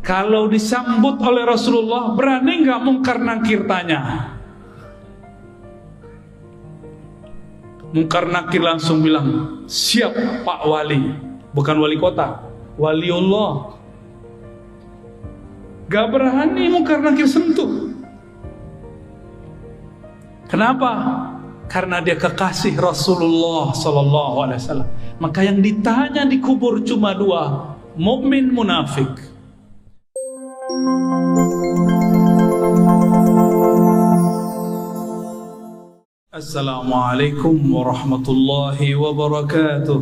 Kalau disambut oleh Rasulullah, berani nggak mungkar nakir tanya? Mungkar nakir langsung bilang, siap Pak Wali. Bukan wali kota, waliullah. Gak berani mungkar nakir sentuh. Kenapa? Karena dia kekasih Rasulullah Sallallahu Alaihi Wasallam. Maka yang ditanya di kubur cuma dua, mukmin munafik. Assalamualaikum warahmatullahi wabarakatuh.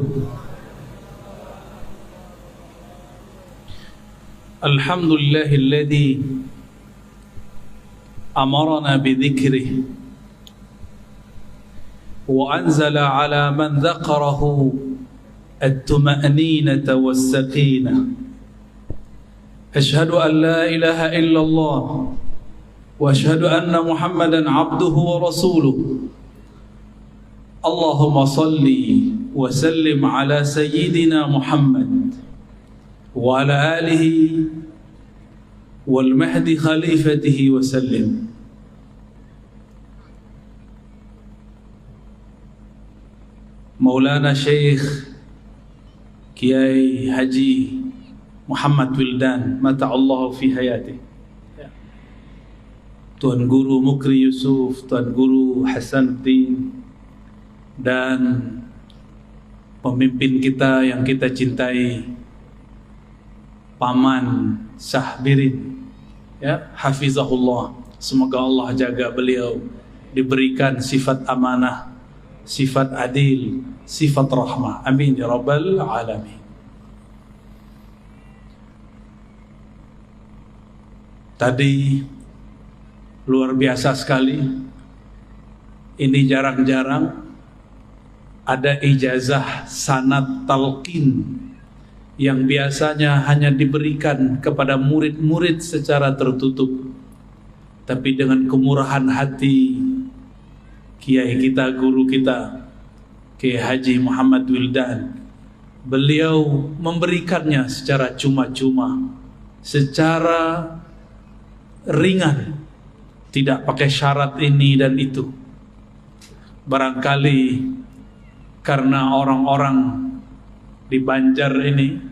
Alhamdulillahilladzi amarna bidzikrih wa anzala ala man dzakarahu at-tuma'ninata was-sakinah. Ashhadu an la ilaha illallah wa ashhadu anna Muhammadan abduhu wa rasuluh. Allahumma salli wa sallim ala sayyidina Muhammad wa ala alihi wal mahdi khalifatihi wa sallim. Maulana Syekh Kiai Haji Muhammad Wildan mata'allahu fi hayati, Tuan Guru Mukri Yusuf, Tuan Guru Hasanuddin, dan pemimpin kita yang kita cintai, Paman Sahbirin, ya, hafizahullah. Semoga Allah jaga beliau, diberikan sifat amanah, sifat adil, sifat rahmah. Amin ya rabbal alamin. Tadi luar biasa sekali. Ini jarang-jarang ada ijazah sanad talqin yang biasanya hanya diberikan kepada murid-murid secara tertutup. Tapi dengan kemurahan hati kiai kita, guru kita, Kiai Haji Muhammad Wildan, beliau memberikannya secara cuma-cuma, secara ringan, tidak pakai syarat ini dan itu. Barangkali karena orang-orang di Banjar ini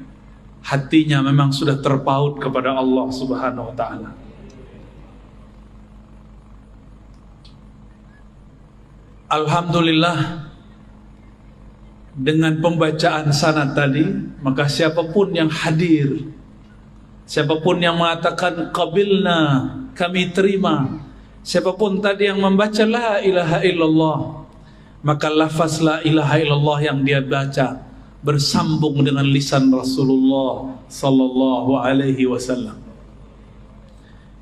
hatinya memang sudah terpaut kepada Allah Subhanahu wa ta'ala. Alhamdulillah, dengan pembacaan sanad tadi, maka siapapun yang hadir, siapapun yang mengatakan qabilna, kami terima, siapapun tadi yang membaca la ilaha illallah, maka lafaz la ilaha illallah yang dia baca bersambung dengan lisan Rasulullah sallallahu alaihi wasallam.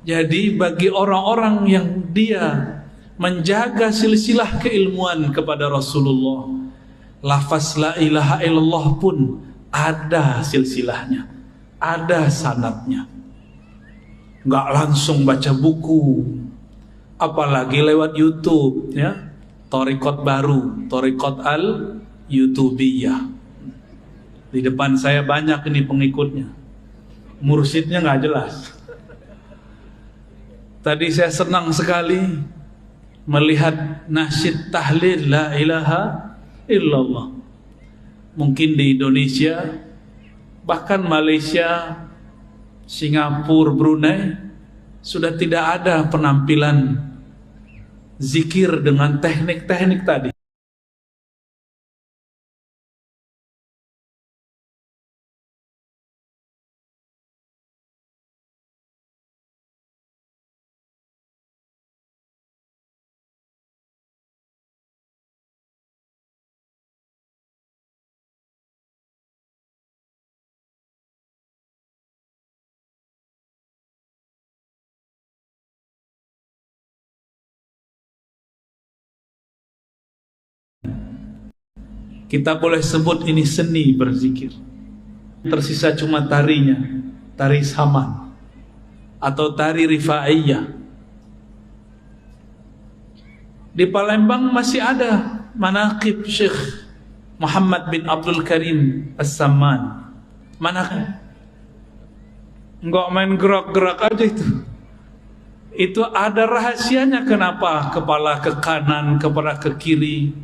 Jadi bagi orang-orang yang dia menjaga silsilah keilmuan kepada Rasulullah, lafaz la ilaha illallah pun ada silsilahnya, ada sanadnya. Enggak langsung baca buku, apalagi lewat YouTube, ya. Thariqat baru, Thariqat al-Youtubiyah. Di depan saya banyak ini pengikutnya, mursyidnya nggak jelas. Tadi saya senang sekali melihat nasyid tahlil la ilaha illallah. Mungkin di Indonesia, bahkan Malaysia, Singapura, Brunei, sudah tidak ada penampilan zikir dengan teknik-teknik tadi. Kita boleh sebut ini seni berzikir. Tersisa cuma tarinya, tari saman atau tari rifaiyah. Di Palembang masih ada manaqib Syekh Muhammad bin Abdul Karim As-Samman. Manaqib Enggak main gerak-gerak aja itu. Itu ada rahasianya kenapa kepala ke kanan, kepala ke kiri.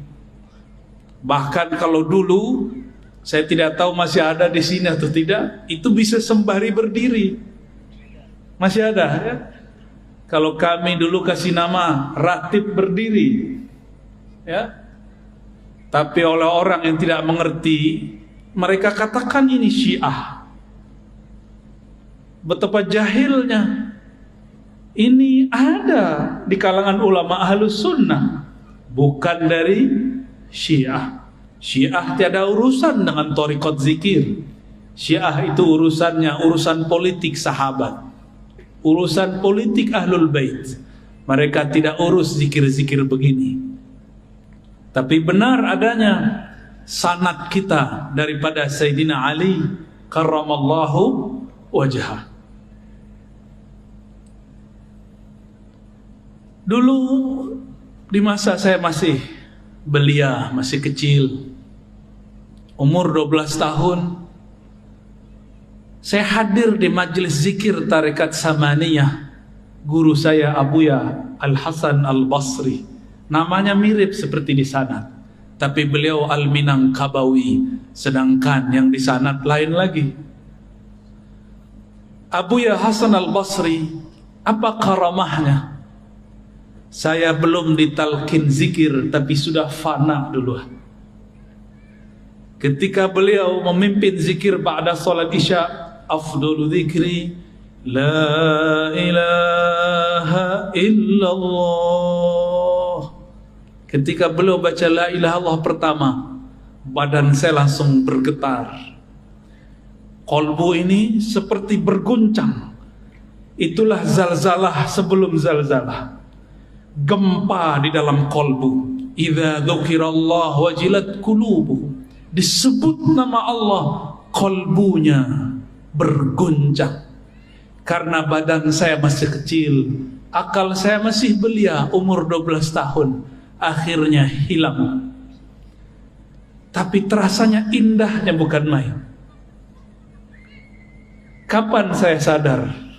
Bahkan kalau dulu, saya tidak tahu masih ada di sini atau tidak, itu bisa sembari berdiri. Masih ada ya? Kalau kami dulu kasih nama ratib berdiri. Ya. Tapi oleh orang yang tidak mengerti, mereka katakan ini Syiah. Betapa jahilnya. Ini ada di kalangan ulama Ahlus Sunnah, bukan dari Syiah. Syiah tiada urusan dengan thariqat zikir. Syiah itu urusannya urusan politik sahabat, urusan politik Ahlul Bait. Mereka tidak urus zikir-zikir begini. Tapi benar adanya sanad kita daripada Sayyidina Ali karramallahu wajhah. Dulu di masa saya masih belia, masih kecil, umur 12 tahun, saya hadir di majelis zikir Tarekat Samaniyah. Guru saya Abuya Al-Hasan Al-Basri. Namanya mirip seperti di sanad, tapi beliau Al-Minangkabawi, sedangkan yang di sanad lain lagi. Abuya Hasan Al-Basri, apa karamahnya? Saya belum ditalkin zikir, tapi sudah fana duluan. Ketika beliau memimpin zikir ba'da salat isya, afdalu dzikri la ilaha illallah. Ketika beliau baca la ilaha illallah pertama, badan saya langsung bergetar. Qalbu ini seperti berguncang. Itulah zalzalah sebelum zalzalah. Gempa di dalam qalbu. Idza dzukirallah wajilat qulubuhum. Disebut nama Allah, qalbunya berguncang. Karena badan saya masih kecil, akal saya masih belia, umur 12 tahun, akhirnya hilang. Tapi terasanya indahnya bukan main. Kapan saya sadar?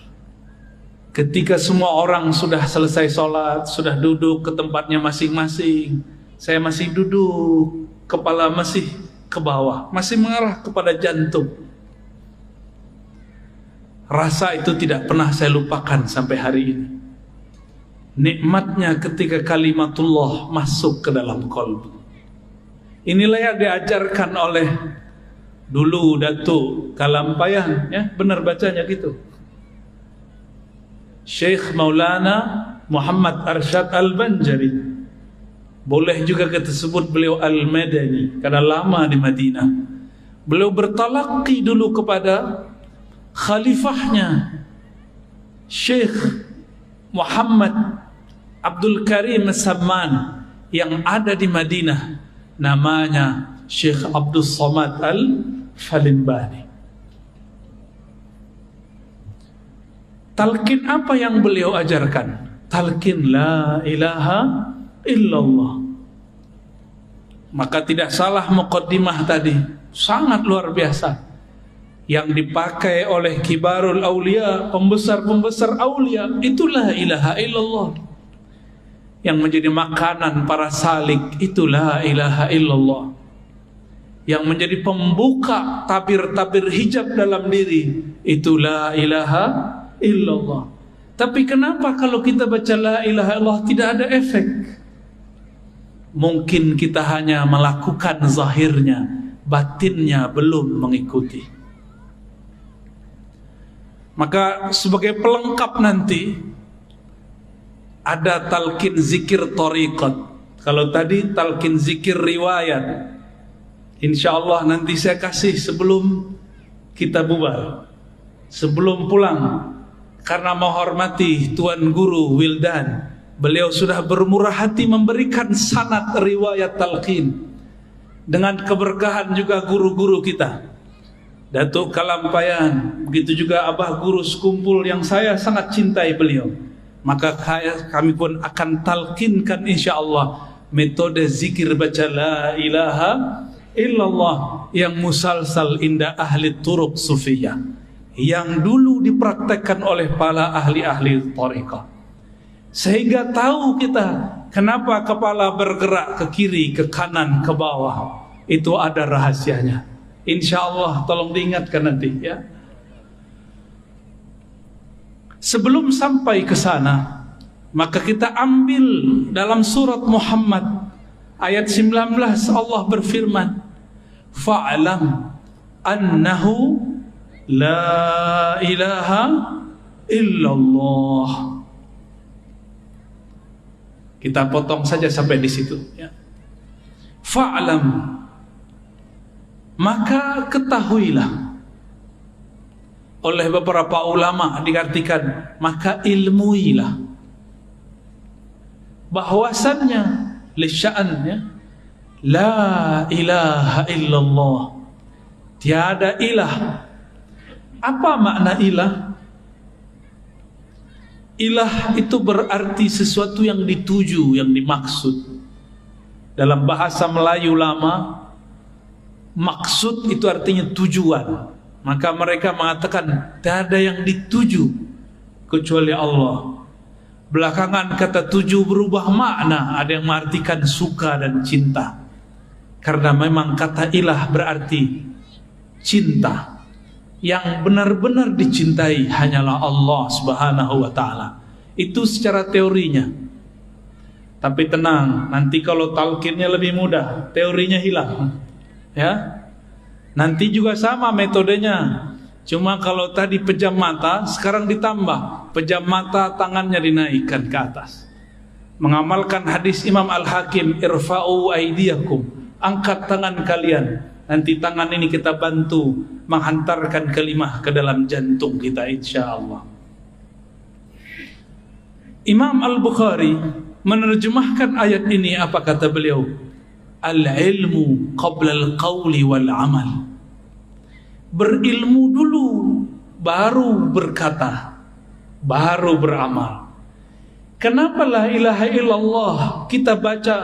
Ketika semua orang sudah selesai sholat, sudah duduk ke tempatnya masing-masing, saya masih duduk, kepala masih ke bawah, masih mengarah kepada jantung. Rasa itu tidak pernah saya lupakan sampai hari ini. Nikmatnya ketika kalimatullah masuk ke dalam qalbu. Inilah yang diajarkan oleh dulu Datuk Kalampayan, ya, benar bacanya gitu, Syekh Maulana Muhammad Arsyad Al-Banjari. Boleh juga kita sebut beliau Al-Madani, karena lama di Madinah. Beliau bertalaqi dulu kepada khalifahnya Syekh Muhammad Abdul Karim As-Samman yang ada di Madinah, namanya Syekh Abdul Somad Al-Falimbani. Talqin apa yang beliau ajarkan? Talqin la ilaha illallah. Maka tidak salah muqaddimah tadi, sangat luar biasa, yang dipakai oleh kibarul aulia, pembesar-pembesar aulia, itu la ilaha illallah. Yang menjadi makanan para salik, itu la ilaha illallah. Yang menjadi pembuka tabir-tabir hijab dalam diri, itu la ilaha illallah. Tapi kenapa kalau kita baca la ilaha illallah tidak ada efek? Mungkin kita hanya melakukan zahirnya, batinnya belum mengikuti. Maka sebagai pelengkap nanti ada talqin zikir thariqat. Kalau tadi talqin zikir riwayat, insyaallah nanti saya kasih sebelum kita bubar, sebelum pulang. Karena menghormati Tuan Guru Wildan, beliau sudah bermurah hati memberikan sanad riwayat talqin. Dengan keberkahan juga guru-guru kita, Datuk Kalampayan, begitu juga Abah Guru Sekumpul yang saya sangat cintai beliau. Maka kami pun akan talqinkan insyaallah metode zikir baca la ilaha illallah yang musalsal inda ahli turuq sufiyah. yang dulu dipraktekkan oleh para ahli-ahli thariqah. Sehingga tahu kita kenapa kepala bergerak ke kiri, ke kanan, ke bawah. Itu ada rahasianya. Insya Allah tolong diingatkan nanti ya. Sebelum sampai ke sana, maka kita ambil dalam surat Muhammad ayat 19 Allah berfirman, fa'lam annahu la ilaha illallah. Kita potong saja sampai di situ ya. Fa'lam, maka ketahuilah. Oleh beberapa ulama diartikan maka ilmuilah, bahwasannya lisya'annya la ilaha illallah, tiada ilah. Apa makna ilah? Ilah itu berarti sesuatu yang dituju, yang dimaksud. Dalam bahasa Melayu lama, maksud itu artinya tujuan. Maka mereka mengatakan tidak ada yang dituju kecuali Allah. Belakangan kata tuju berubah makna, ada yang mengartikan suka dan cinta. Karena memang kata ilah berarti cinta. Yang benar-benar dicintai hanyalah Allah Subhanahu wa ta'ala. Itu secara teorinya. Tapi tenang, nanti kalau talqinnya lebih mudah, teorinya hilang. Ya. Nanti juga sama metodenya. Cuma kalau tadi pejam mata, sekarang ditambah pejam mata, tangannya dinaikkan ke atas. Mengamalkan hadis Imam Al-Hakim, irfa'u aidiyakum, angkat tangan kalian. Nanti tangan ini kita bantu menghantarkan kalimah ke dalam jantung kita insyaallah. Imam Al-Bukhari menerjemahkan ayat ini, apa kata beliau? Al-ilmu qabla al-qawli wal-amal. Berilmu dulu, baru berkata, baru beramal. Kenapa la ilaha illallah kita baca,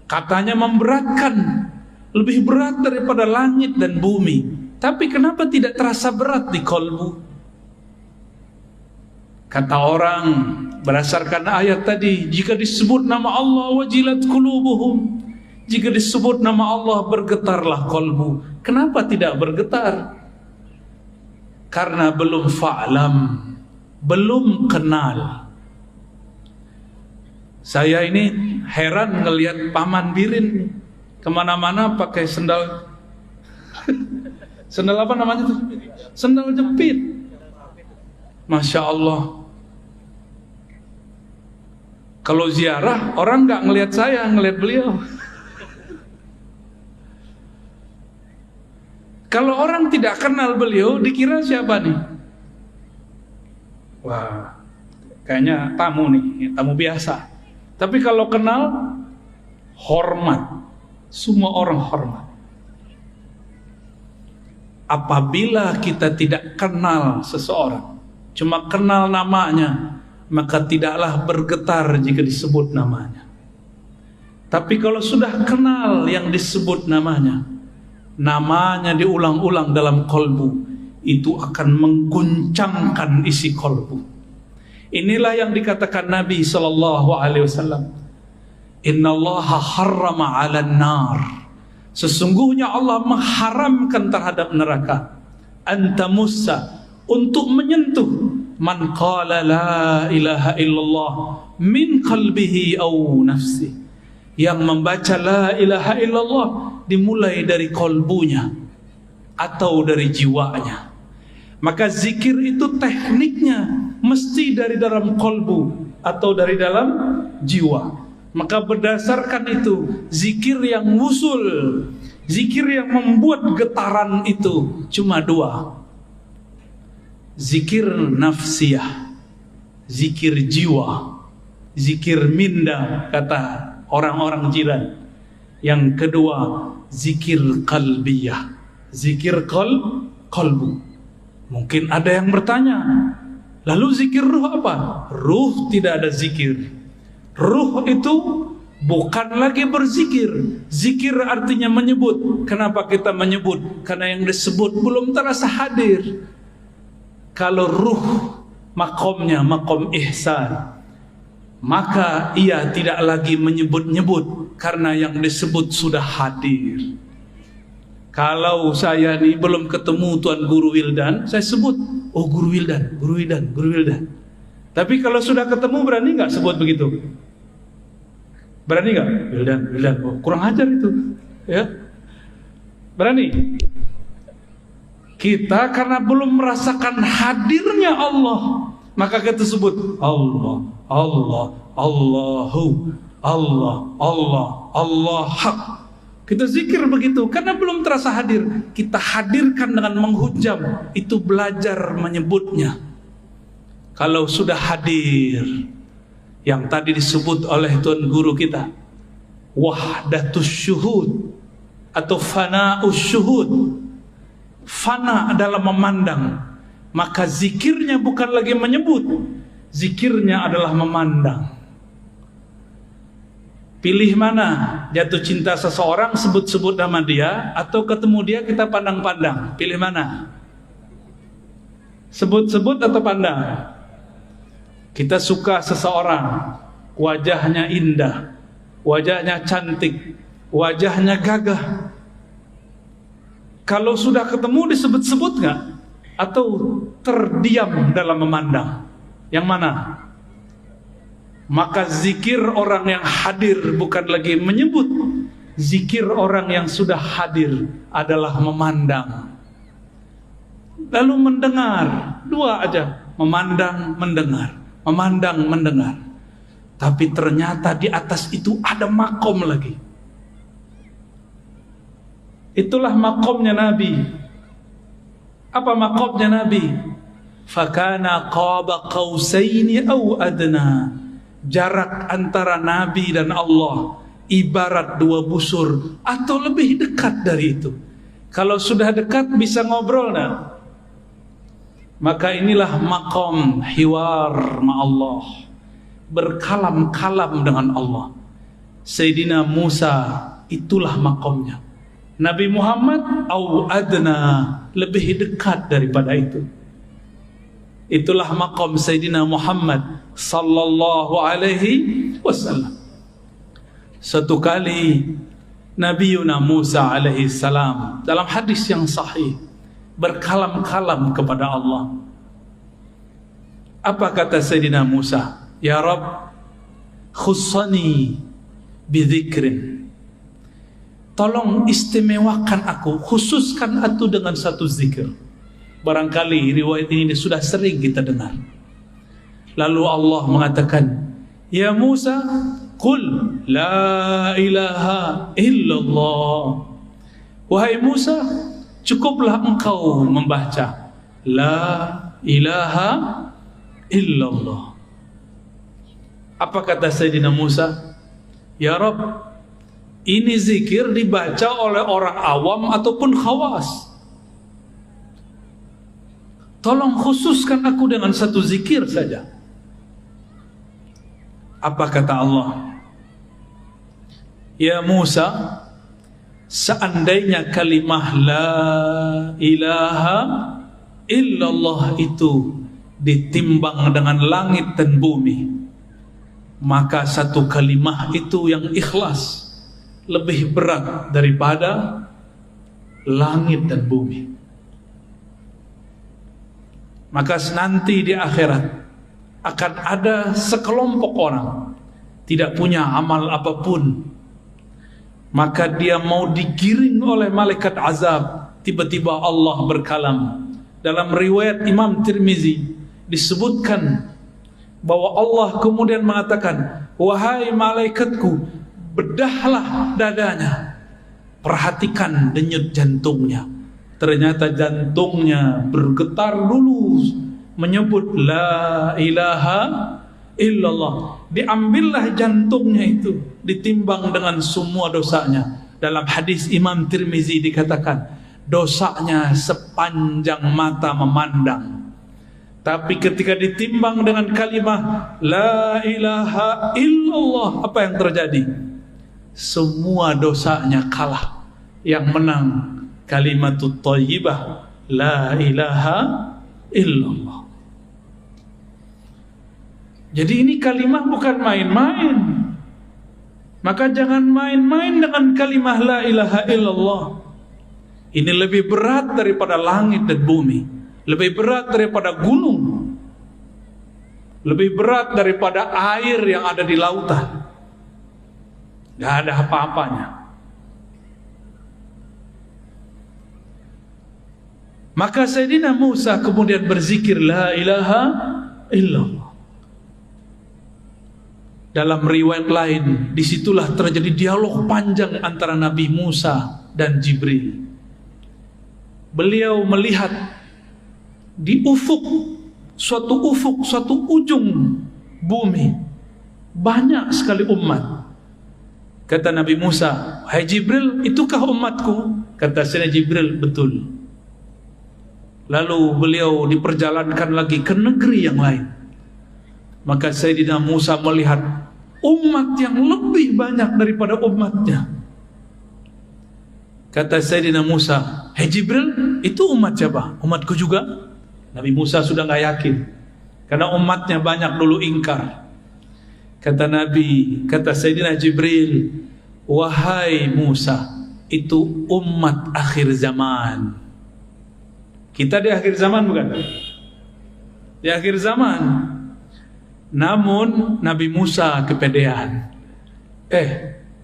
katanya memberatkan, lebih berat daripada langit dan bumi. Tapi kenapa tidak terasa berat di kolbu? Kata orang, berdasarkan ayat tadi, jika disebut nama Allah wajilat qulubuhum, jika disebut nama Allah bergetarlah kolbu. Kenapa tidak bergetar? Karena belum fa'lam, belum kenal. Saya ini heran ngelihat Paman Birin kemana-mana pakai sendal sendal apa namanya tuh? Sendal jepit. Masya Allah. Kalau ziarah orang nggak ngelihat saya, ngelihat beliau. Kalau orang tidak kenal beliau, dikira siapa nih? Wah, kayaknya tamu nih, tamu biasa. Tapi kalau kenal, hormat. Semua orang hormat. Apabila kita tidak kenal seseorang, cuma kenal namanya, maka tidaklah bergetar jika disebut namanya. Tapi kalau sudah kenal yang disebut namanya, namanya diulang-ulang dalam kolbu, itu akan mengguncangkan isi kolbu. Inilah yang dikatakan Nabi SAW, innallaha harrama 'alan nar, sesungguhnya Allah mengharamkan terhadap neraka, antamussa, untuk menyentuh man qala la ilaha illallah min qalbihi aw nafsi, yang membaca la ilaha illallah dimulai dari kolbunya atau dari jiwanya. Maka zikir itu tekniknya mesti dari dalam kolbu atau dari dalam jiwa. Maka berdasarkan itu, zikir yang wusul, zikir yang membuat getaran itu cuma dua. Zikir nafsiyah, zikir jiwa, zikir minda, kata orang-orang jiran. Yang kedua, zikir qalbiyah, zikir qalbu. Mungkin ada yang bertanya, lalu zikir ruh apa? Ruh tidak ada zikir. Ruh itu bukan lagi berzikir. Zikir artinya menyebut. Kenapa kita menyebut? Karena yang disebut belum terasa hadir. Kalau ruh makomnya makom ihsan, maka ia tidak lagi menyebut-nyebut karena yang disebut sudah hadir. Kalau saya ni belum ketemu Tuan Guru Wildan, saya sebut, oh Guru Wildan, Guru Wildan, Guru Wildan. Tapi kalau sudah ketemu, berani nggak sebut begitu? Berani nggak? Wildan, Wildan, oh, kurang ajar itu, ya. Berani? Kita karena belum merasakan hadirnya Allah, maka kita sebut Allah, Allah, Allahu, Allah, Allah, Allah hak. Kita zikir begitu karena belum terasa hadir. Kita hadirkan dengan menghujam, itu belajar menyebutnya. Kalau sudah hadir, yang tadi disebut oleh Tuan Guru kita, wahdatus syuhud atau fana'us syuhud, fana adalah memandang, maka zikirnya bukan lagi menyebut, zikirnya adalah memandang. Pilih mana? Jatuh cinta seseorang, sebut-sebut nama dia, atau ketemu dia kita pandang-pandang? Pilih mana? Sebut-sebut atau pandang? Kita suka seseorang, wajahnya indah, wajahnya cantik, wajahnya gagah. Kalau sudah ketemu disebut-sebut nggak? Atau terdiam dalam memandang? Yang mana? Maka zikir orang yang hadir bukan lagi menyebut. Zikir orang yang sudah hadir adalah memandang. Lalu mendengar, dua aja, memandang, mendengar, memandang, mendengar. Tapi ternyata di atas itu ada makom lagi. Itulah makomnya Nabi. Apa makomnya Nabi? Fakana qaba qausaini aw adna. Jarak antara Nabi dan Allah ibarat dua busur atau lebih dekat dari itu. Kalau sudah dekat bisa ngobrol nah. Maka inilah makom hiwar ma'allah, berkalam-kalam dengan Allah. Sayyidina Musa itulah makomnya. Nabi Muhammad au adna, lebih dekat daripada itu. Itulah makom Sayyidina Muhammad sallallahu alaihi wasallam. Satu kali Nabi Musa alaihi salam dalam hadis yang sahih berkalam-kalam kepada Allah. Apa kata Sayyidina Musa? Ya Rabb, khussani bidzikrin. Tolong istimewakan aku, khususkan aku dengan satu zikir. Barangkali riwayat ini sudah sering kita dengar. Lalu Allah mengatakan, Ya Musa, qul la ilaha illallah. Wahai Musa, cukuplah engkau membaca la ilaha illallah. Apa kata Sayyidina Musa? Ya Rabb, ini zikir dibaca oleh orang awam ataupun khawas. Tolong khususkan aku dengan satu zikir saja. Apa kata Allah? Ya Musa, seandainya kalimah la ilaha illallah itu ditimbang dengan langit dan bumi, maka satu kalimah itu yang ikhlas lebih berat daripada langit dan bumi. Maka nanti di akhirat akan ada sekelompok orang tidak punya amal apapun, maka dia mau digiring oleh malaikat azab. Tiba-tiba Allah berkalam. Dalam riwayat Imam Tirmizi disebutkan bahwa Allah kemudian mengatakan, wahai malaikatku, bedahlah dadanya, perhatikan denyut jantungnya. Ternyata jantungnya bergetar dulu menyebut la ilaha illallah. Diambillah jantungnya itu, ditimbang dengan semua dosanya. Dalam hadis Imam Tirmizi dikatakan, dosanya sepanjang mata memandang. Tapi ketika ditimbang dengan kalimah la ilaha illallah, apa yang terjadi? Semua dosanya kalah. Yang menang kalimatut thayyibah la ilaha illallah. Jadi ini kalimah bukan main-main. Maka jangan main-main dengan kalimah la ilaha illallah. Ini lebih berat daripada langit dan bumi, lebih berat daripada gunung, lebih berat daripada air yang ada di lautan. Gak ada apa-apanya. Maka Sayyidina Musa kemudian berzikir la ilaha illallah. Dalam riwayat lain, disitulah terjadi dialog panjang antara Nabi Musa dan Jibril. Beliau melihat di suatu ujung bumi, banyak sekali umat. Kata Nabi Musa, "Hai Jibril, itukah umatku?" Kata Sayyidina Jibril, "Betul." Lalu beliau diperjalankan lagi ke negeri yang lain. Maka Sayyidina Musa melihat umat yang lebih banyak daripada umatnya. Kata Sayyidina Musa, "Hei Jibril, itu umat siapa? Umatku juga?" Nabi Musa sudah gak yakin, karena umatnya banyak dulu ingkar. Kata Sayyidina Jibril, "Wahai Musa, itu umat akhir zaman." Kita di akhir zaman bukan? Di akhir zaman. Namun Nabi Musa kepedean.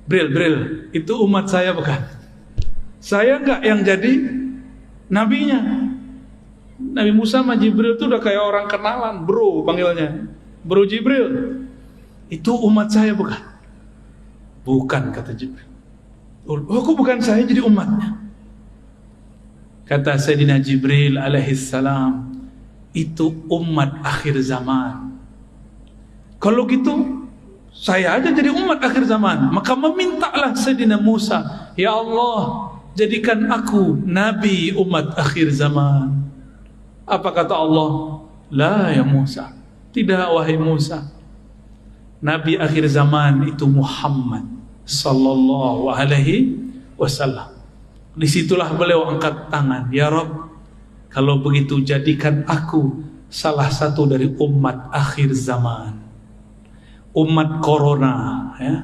Bril, itu umat saya bukan? Saya enggak yang jadi nabinya. Nabi Musa sama Jibril itu udah kayak orang kenalan, bro panggilnya. Bro Jibril, itu umat saya bukan? Bukan, kata Jibril. Oh, kok bukan saya jadi umatnya? Kata Sayyidina Jibril alaihissalam, itu umat akhir zaman. Kalau gitu, saya aja jadi umat akhir zaman. Maka memintalah Sayyidina Musa, "Ya Allah, jadikan aku nabi umat akhir zaman." Apa kata Allah? "La ya Musa." Tidak, wahai Musa. Nabi akhir zaman itu Muhammad sallallahu alaihi wasallam. Disitulah beliau angkat tangan, "Ya Rabb, kalau begitu jadikan aku salah satu dari umat akhir zaman, umat corona." Ya.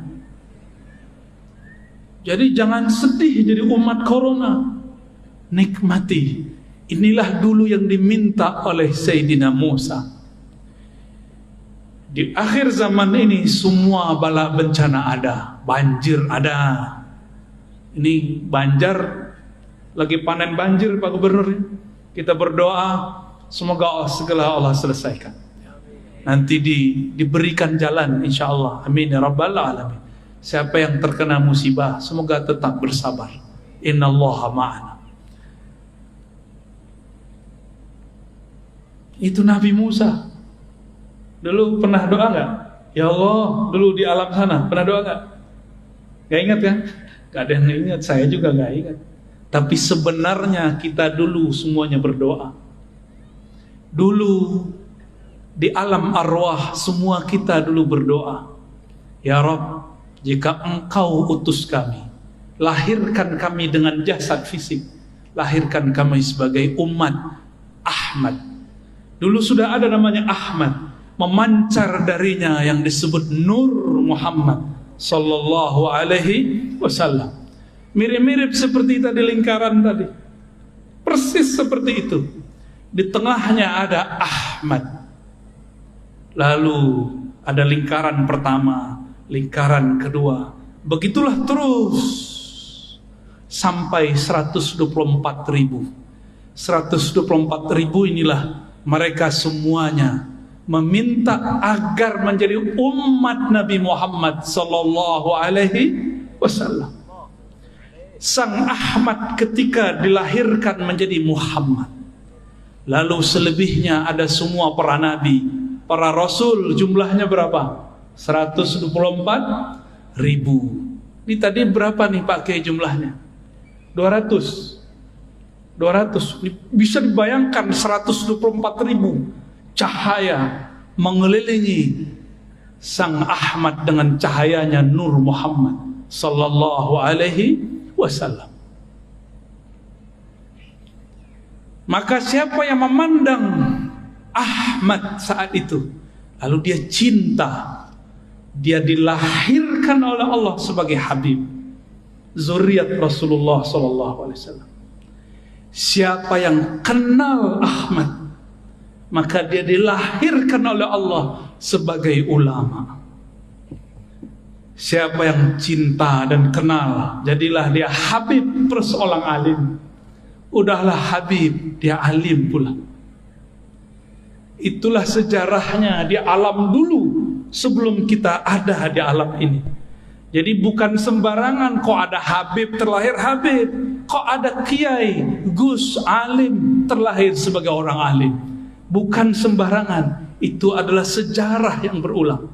Jadi jangan sedih jadi umat corona, nikmati. Inilah dulu yang diminta oleh Sayyidina Musa. Di akhir zaman ini semua bala bencana ada, banjir ada. Ini Banjar lagi panen banjir, Pak Gubernur. Kita berdoa semoga segala Allah selesaikan. Nanti diberikan jalan insyaallah. Amin ya rabbal alamin. Siapa yang terkena musibah semoga tetap bersabar. Innallaha ma'ana. Itu Nabi Musa. Dulu pernah doa enggak? Ya Allah, dulu di alam sana pernah doa enggak? Gak ingat kan? Gak ada yang ingat, saya juga gak ingat. Tapi sebenarnya kita dulu semuanya berdoa. Dulu di alam arwah semua kita dulu berdoa. Ya Rabb, jika Engkau utus kami, lahirkan kami dengan jasad fisik, lahirkan kami sebagai umat Ahmad. Dulu sudah ada namanya Ahmad, memancar darinya yang disebut Nur Muhammad sallallahu alaihi wasallam. Mirip-mirip seperti tadi lingkaran tadi. Persis seperti itu. Di tengahnya ada Ahmad. Lalu ada lingkaran pertama, lingkaran kedua. Begitulah terus sampai 124.000. 124.000 inilah mereka semuanya meminta agar menjadi umat Nabi Muhammad sallallahu alaihi wasallam. Sang Ahmad ketika dilahirkan menjadi Muhammad. Lalu selebihnya ada semua para nabi, para rasul, jumlahnya berapa? 124.000. Ini tadi berapa nih Pak Kiai jumlahnya? 200. Bisa dibayangkan 124.000 cahaya mengelilingi Sang Ahmad dengan cahayanya Nur Muhammad sallallahu alaihi wasallam. Maka siapa yang memandang Ahmad saat itu, lalu dia cinta, dia dilahirkan oleh Allah sebagai Habib, zuriat Rasulullah SAW. Siapa yang kenal Ahmad, maka dia dilahirkan oleh Allah sebagai ulama. Siapa yang cinta dan kenal, jadilah dia Habib perseorang alim. Udahlah Habib, dia alim pula. Itulah sejarahnya di alam dulu sebelum kita ada di alam ini. Jadi bukan sembarangan kok ada Habib terlahir Habib, kok ada Kiai, Gus, alim terlahir sebagai orang alim. Bukan sembarangan, itu adalah sejarah yang berulang.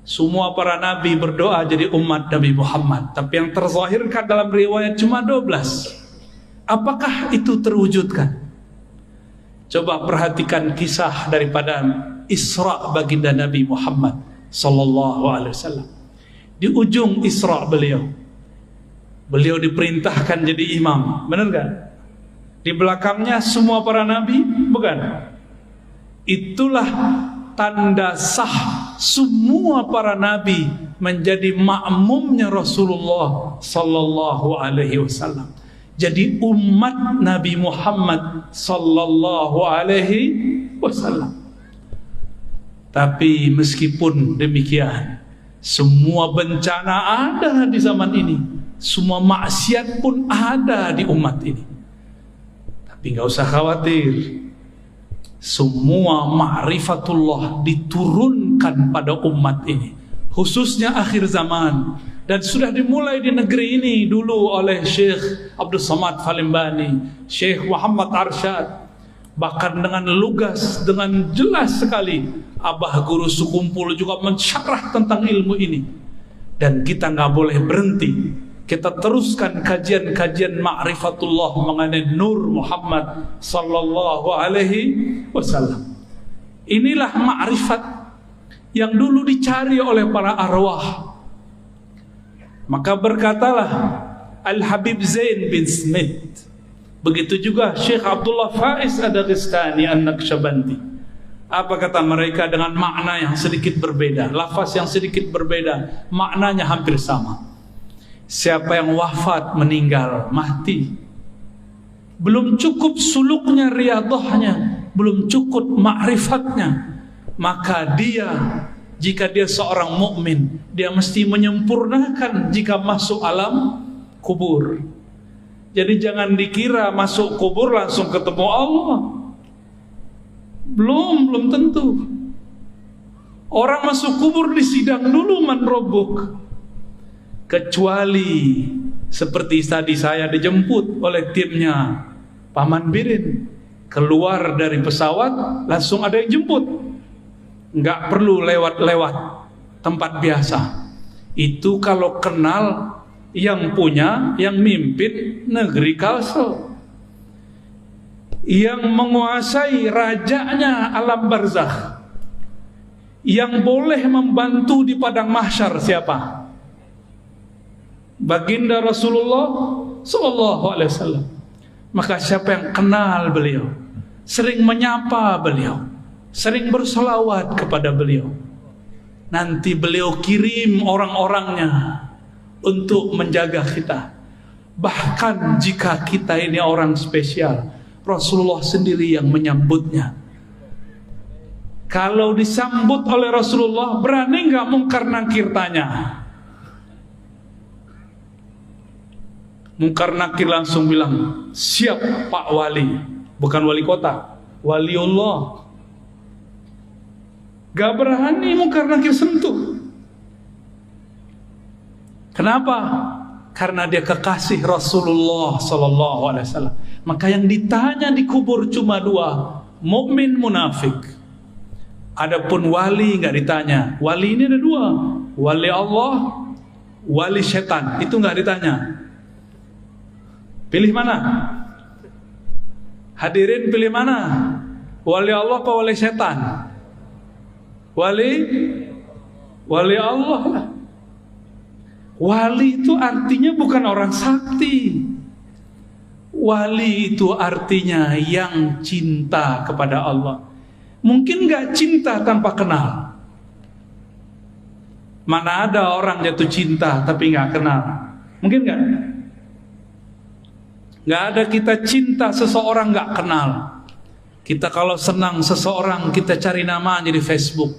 Semua para nabi berdoa jadi umat Nabi Muhammad, tapi yang terzahirkan dalam riwayat cuma 12. Apakah itu terwujudkan? Coba perhatikan kisah daripada Isra baginda Nabi Muhammad sallallahu alaihi wasallam. Di ujung Isra beliau diperintahkan jadi imam, benar kan? Di belakangnya semua para nabi, bukan? Itulah tanda sah semua para nabi menjadi makmumnya Rasulullah sallallahu alaihi wasallam. Jadi umat Nabi Muhammad sallallahu alaihi wasallam. Tapi meskipun demikian, semua bencana ada di zaman ini, semua maksiat pun ada di umat ini. Tapi nggak usah khawatir, semua ma'rifatullah diturunkan pada umat ini, khususnya akhir zaman. Dan sudah dimulai di negeri ini dulu oleh Syekh Abdul Samad Falimbani, Syekh Muhammad Arsyad. Bahkan dengan lugas, dengan jelas sekali Abah Guru Sukumpul juga mensyarah tentang ilmu ini. Dan kita nggak boleh berhenti, kita teruskan kajian-kajian ma'rifatullah mengenai Nur Muhammad sallallahu alaihi wasallam. Inilah ma'rifat yang dulu dicari oleh para arwah. Maka berkatalah Al-Habib Zain bin Smith, begitu juga Syekh Abdullah Faiz Ad-Daghestani An-Naqsyabandi. Apa kata mereka dengan makna yang sedikit berbeda, lafaz yang sedikit berbeda, maknanya hampir sama. Siapa yang wafat, meninggal, mati, belum cukup suluknya, riyadhahnya, belum cukup ma'rifatnya, maka dia, jika dia seorang mukmin, dia mesti menyempurnakan jika masuk alam kubur. Jadi jangan dikira masuk kubur langsung ketemu Allah. Belum tentu. Orang masuk kubur disidang dulu, man rabbuk. Kecuali seperti tadi saya dijemput oleh timnya Paman Birin, keluar dari pesawat langsung ada yang jemput, nggak perlu lewat-lewat tempat biasa. Itu kalau kenal yang punya, yang mimpin negeri Kalsel, yang menguasai rajanya alam barzakh, yang boleh membantu di padang mahsyar siapa? Baginda Rasulullah sallallahu alaihi wasallam. Maka siapa yang kenal beliau, sering menyapa beliau, sering berselawat kepada beliau, nanti beliau kirim orang-orangnya untuk menjaga kita. Bahkan jika kita ini orang spesial, Rasulullah sendiri yang menyambutnya. Kalau disambut oleh Rasulullah, berani nggak mungkar nakir tanya? Mungkar nakir langsung bilang, siap Pak Wali. Bukan wali kota, waliullah. Gak berani mungkar nakir sentuh. Kenapa? Karena dia kekasih Rasulullah sallallahu alaihi wasallam. Maka yang ditanya di kubur cuma dua, mukmin, munafik. Adapun wali nggak ditanya. Wali ini ada dua, wali Allah, wali setan. Itu nggak ditanya. Pilih mana? Hadirin pilih mana? Wali Allah apa wali setan? Wali Allah lah. Wali itu artinya bukan orang sakti. Wali itu artinya yang cinta kepada Allah. Mungkin gak cinta tanpa kenal. Mana ada orang jatuh cinta tapi gak kenal? Mungkin gak? Gak ada kita cinta seseorang gak kenal. Kita kalau senang seseorang, kita cari namanya di Facebook,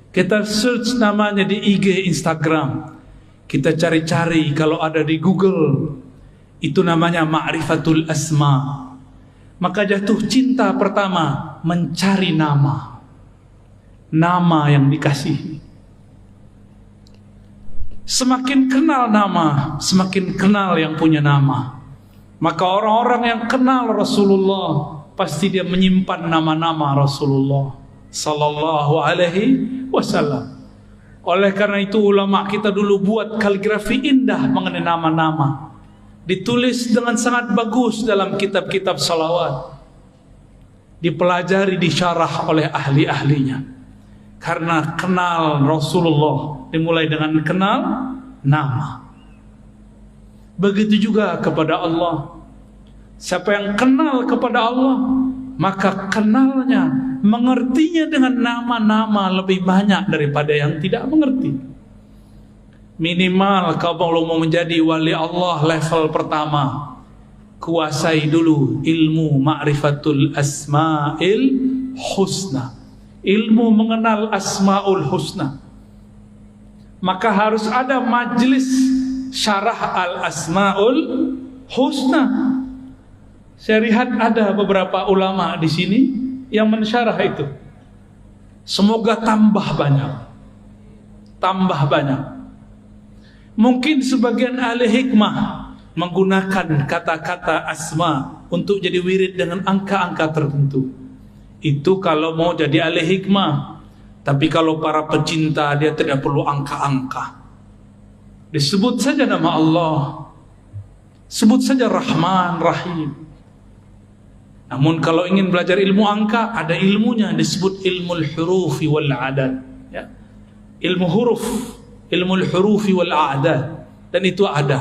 kita search namanya di IG, Instagram, kita cari-cari kalau ada di Google. Itu namanya ma'rifatul asma. Maka jatuh cinta pertama mencari nama, nama yang dikasihi. Semakin kenal nama, semakin kenal yang punya nama. Maka orang-orang yang kenal Rasulullah pasti dia menyimpan nama-nama Rasulullah sallallahu alaihi wasallam. Oleh karena itu ulama kita dulu buat kaligrafi indah mengenai nama-nama. Ditulis dengan sangat bagus dalam kitab-kitab salawat. Dipelajari, disyarah oleh ahli-ahlinya. Karena kenal Rasulullah dimulai dengan kenal nama. Begitu juga kepada Allah. Siapa yang kenal kepada Allah, maka kenalnya, mengertinya dengan nama-nama lebih banyak daripada yang tidak mengerti. Minimal kalau mau menjadi wali Allah level pertama, kuasai dulu ilmu ma'rifatul asma'il husna, ilmu mengenal asma'ul husna. Maka harus ada majlis syarah al asma'ul husna. Saya lihat ada beberapa ulama di sini yang mensyarah itu. Semoga tambah banyak. Tambah banyak. Mungkin sebagian ahli hikmah menggunakan kata-kata asma untuk jadi wirid dengan angka-angka tertentu. Itu kalau mau jadi ahli hikmah. Tapi kalau para pecinta dia tidak perlu angka-angka. Disebut saja nama Allah. Sebut saja Rahman, Rahim. Namun kalau ingin belajar ilmu angka, ada ilmunya, disebut ilmu hurufi wal a'dad, ya. Ilmu huruf, ilmu hurufi wal a'dad, dan itu ada.